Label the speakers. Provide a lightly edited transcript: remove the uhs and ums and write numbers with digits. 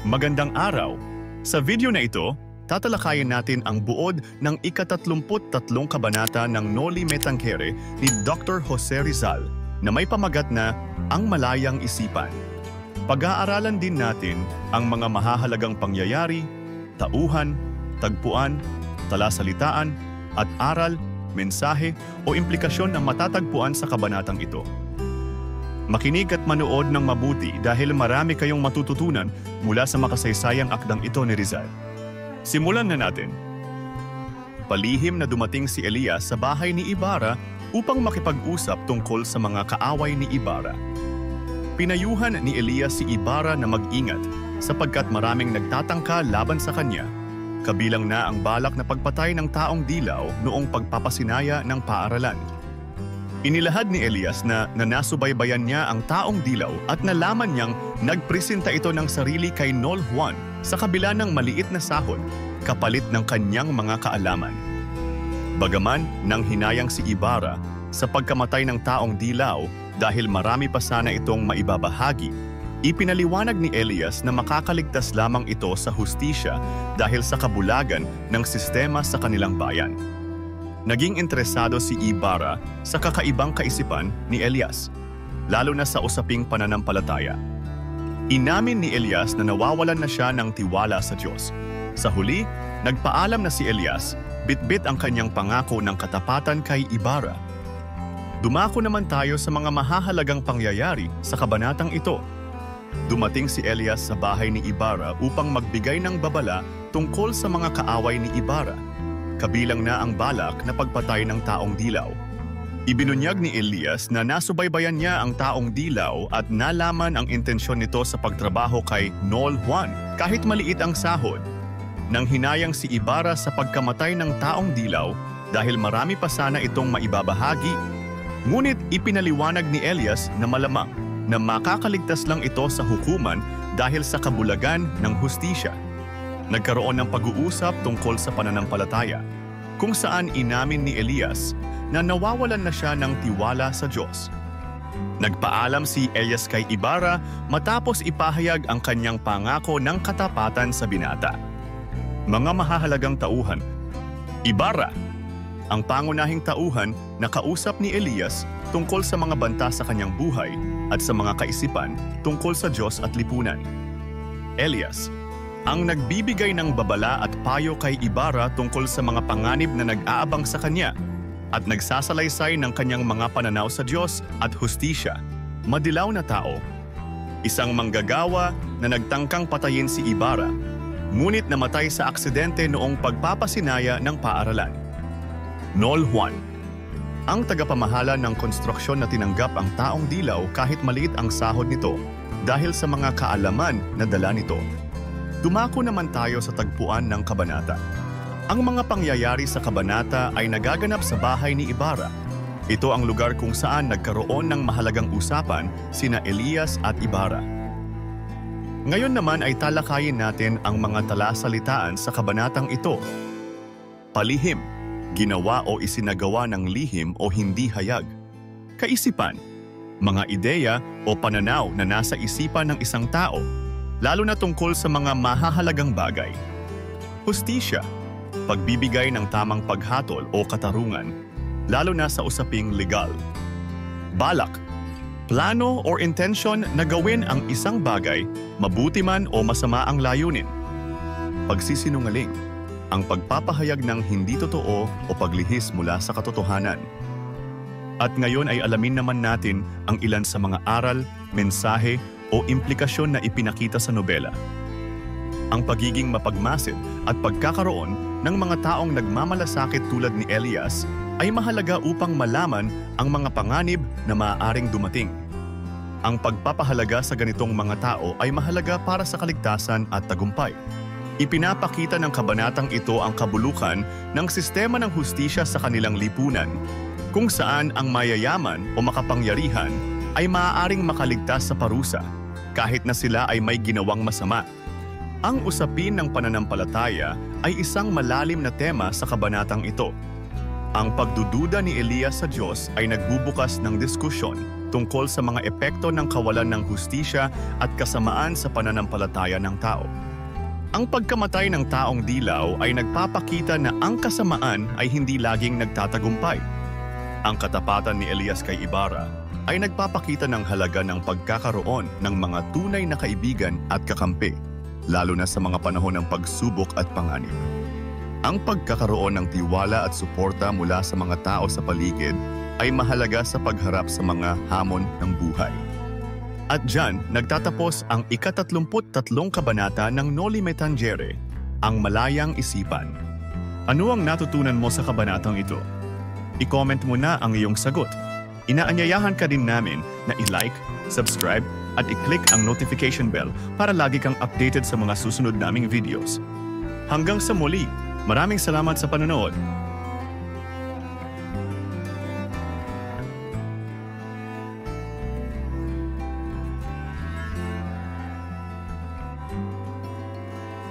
Speaker 1: Magandang araw! Sa video na ito, tatalakayin natin ang buod ng ika-33 kabanata ng Noli Me Tangere ni Dr. Jose Rizal na may pamagat na Ang Malayang Isipan. Pag-aaralan din natin ang mga mahahalagang pangyayari, tauhan, tagpuan, talasalitaan, at aral, mensahe o implikasyon na matatagpuan sa kabanatang ito. Makinig at manood ng mabuti dahil marami kayong matututunan mula sa makasaysayang akdang ito ni Rizal. Simulan na natin. Palihim na dumating si Elias sa bahay ni Ibarra upang makipag-usap tungkol sa mga kaaway ni Ibarra. Pinayuhan ni Elias si Ibarra na mag-ingat sapagkat maraming nagtatangka laban sa kanya, kabilang na ang balak na pagpatay ng taong dilaw noong pagpapasinaya ng paaralan. Inilahad ni Elias na nanasubaybayan niya ang taong dilaw at nalaman niyang nagpresenta ito ng sarili kay Nol Juan sa kabila ng maliit na sahod, kapalit ng kanyang mga kaalaman. Bagaman nang hinayang si Ibarra sa pagkamatay ng taong dilaw dahil marami pa sana itong maibabahagi, ipinaliwanag ni Elias na makakaligtas lamang ito sa hustisya dahil sa kabulagan ng sistema sa kanilang bayan. Naging interesado si Ibarra sa kakaibang kaisipan ni Elias, lalo na sa usaping pananampalataya. Inamin ni Elias na nawawalan na siya ng tiwala sa Diyos. Sa huli, nagpaalam na si Elias, bitbit ang kanyang pangako ng katapatan kay Ibarra. Dumako naman tayo sa mga mahahalagang pangyayari sa kabanatang ito. Dumating si Elias sa bahay ni Ibarra upang magbigay ng babala tungkol sa mga kaaway ni Ibarra, kabilang na ang balak na pagpatay ng taong dilaw. Ibinunyag ni Elias na nasubaybayan niya ang taong dilaw at nalaman ang intensyon nito sa pagtrabaho kay Nol Juan kahit maliit ang sahod. Nang hinayang si Ibarra sa pagkamatay ng taong dilaw dahil marami pa sana itong maibabahagi, ngunit ipinaliwanag ni Elias na malamang na makakaligtas lang ito sa hukuman dahil sa kabulagan ng hustisya. Nagkaroon ng pag-uusap tungkol sa pananampalataya, kung saan inamin ni Elias na nawawalan na siya ng tiwala sa Diyos. Nagpaalam si Elias kay Ibarra matapos ipahayag ang kanyang pangako ng katapatan sa binata. Mga mahahalagang tauhan. Ibarra, ang pangunahing tauhan na kausap ni Elias tungkol sa mga banta sa kanyang buhay at sa mga kaisipan tungkol sa Diyos at lipunan. Elias, ang nagbibigay ng babala at payo kay Ibarra tungkol sa mga panganib na nag-aabang sa kanya at nagsasalaysay ng kanyang mga pananaw sa Diyos at hustisya. Madilaw na tao. Isang manggagawa na nagtangkang patayin si Ibarra, ngunit namatay sa aksidente noong pagpapasinaya ng paaralan. Nol Juan, ang tagapamahala ng konstruksyon na tinanggap ang taong dilaw kahit maliit ang sahod nito dahil sa mga kaalaman na dala nito. Dumako naman tayo sa tagpuan ng kabanata. Ang mga pangyayari sa kabanata ay nagaganap sa bahay ni Ibarra. Ito ang lugar kung saan nagkaroon ng mahalagang usapan sina Elias at Ibarra. Ngayon naman ay talakayin natin ang mga talasalitaan sa kabanatang ito. Palihim, ginawa o isinagawa ng lihim o hindi hayag. Kaisipan, mga ideya o pananaw na nasa isipan ng isang tao, lalo na tungkol sa mga mahahalagang bagay. Hustisya, pagbibigay ng tamang paghatol o katarungan, lalo na sa usaping legal. Balak, plano or intensyon na gawin ang isang bagay, mabuti man o masama ang layunin. Pagsisinungaling, ang pagpapahayag ng hindi totoo o paglihis mula sa katotohanan. At ngayon ay alamin naman natin ang ilan sa mga aral, mensahe o implikasyon na ipinakita sa nobela. Ang pagiging mapagmasid at pagkakaroon ng mga taong nagmamalasakit tulad ni Elias ay mahalaga upang malaman ang mga panganib na maaaring dumating. Ang pagpapahalaga sa ganitong mga tao ay mahalaga para sa kaligtasan at tagumpay. Ipinapakita ng kabanatang ito ang kabulukan ng sistema ng hustisya sa kanilang lipunan, kung saan ang mayayaman o makapangyarihan ay maaaring makaligtas sa parusa, kahit na sila ay may ginawang masama. Ang usapin ng pananampalataya ay isang malalim na tema sa kabanatang ito. Ang pagdududa ni Elias sa Diyos ay nagbubukas ng diskusyon tungkol sa mga epekto ng kawalan ng hustisya at kasamaan sa pananampalataya ng tao. Ang pagkamatay ng taong dilaw ay nagpapakita na ang kasamaan ay hindi laging nagtatagumpay. Ang katapatan ni Elias kay Ibarra ay nagpapakita ng halaga ng pagkakaroon ng mga tunay na kaibigan at kakampi, lalo na sa mga panahon ng pagsubok at panganib. Ang pagkakaroon ng tiwala at suporta mula sa mga tao sa paligid ay mahalaga sa pagharap sa mga hamon ng buhay. At diyan, nagtatapos ang ika-33 kabanata ng Noli Me Tangere, ang malayang isipan. Ano ang natutunan mo sa kabanatang ito? I-comment mo na ang iyong sagot. Inaanyayahan ka din namin na i-like, subscribe, at i-click ang notification bell para lagi kang updated sa mga susunod naming videos. Hanggang sa muli, maraming salamat sa panonood.